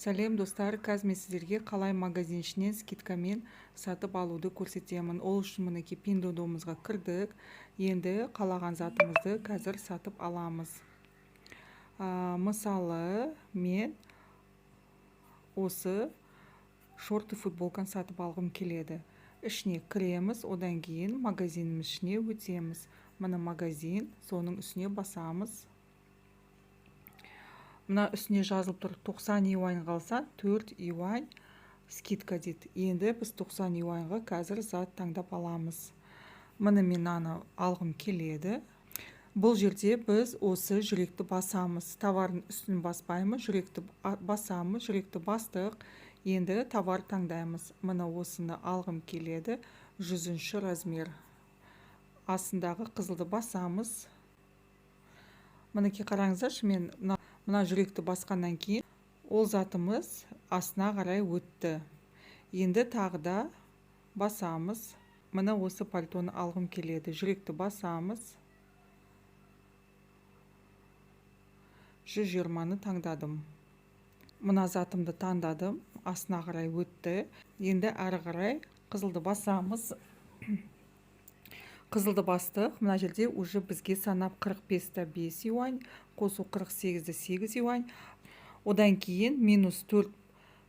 Сәлем достар, қазір мен сіздерге қалай магазин ішінен скидкамен сатып алуды көрсетемін. Ол үшін мінекей Pinduoduo'мызға кірдік. Енді қалаған затымызды қазір сатып аламыз. Мысалы, мен осы шорты футболканы сатып алғым келеді. Ішіне кіреміз, одан кейін магазиніміз ішіне өтеміз. Мына магазин, соның үстіне басамыз. Мына үстіне жазылып тұр 90 юань қалса 4 юань скидка дейді. Енді біз 90 юаньға қазір зат таңдап аламыз. Міне мен аны алғым келеді. Бұл жерде біз осы жүректі басамыз. Товардың үстін баспаймыз, жүректі басамыз, жүректі бастық. Енді товар таңдаймыз. Міне осыны алғым келеді. 100-ші размер. Астындағы қызылды басамыз. Мінекей қараңыздаршы, мен мына жүректі басқаннан кейін ол затымыз астына қарай өтті. Енді тағы да басамыз. Міне осы пальтоны алғым келеді. Жүректі басамыз. 120-ны таңдадым. Мына затымды таңдадым. Астына қарай өтті. Енді әрі қарай қызылды басамыз. Қызылды бастық. Мына жерде уже бізге санап 45-та 5 юань, қосу 48-де 8 юань. Одан кейін минус 4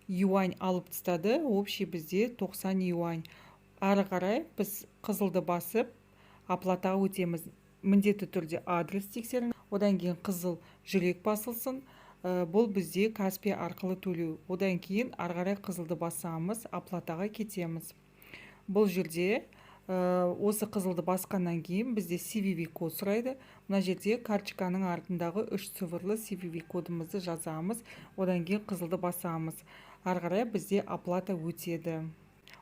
юань алып тастады. Общий бізде 90 юань. Әрі қарай біз қызылды басып, оплатаға өтеміз. Міндетті түрде адрес тексеріңіз. Одан кейін қызыл жүрек басылсын. Бұл бізде Каспи арқылы төлеу. Одан кейін әрі қарай қызылды басамыз, оплатаға кетеміз. Бұл жерде осы қызылды басқаннан кейін бізде CVV код сұрайды. Мына жерде карточканың артындағы 3 цифрлы CVV кодымызды жазамыз. Одан кейін қызылды басамыз. Әрі қарай бізде оплата өтеді.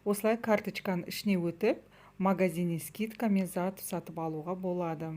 Осылай карточканың ішіне өтіп, магазиннен скидкамен зат сатып алуға болады.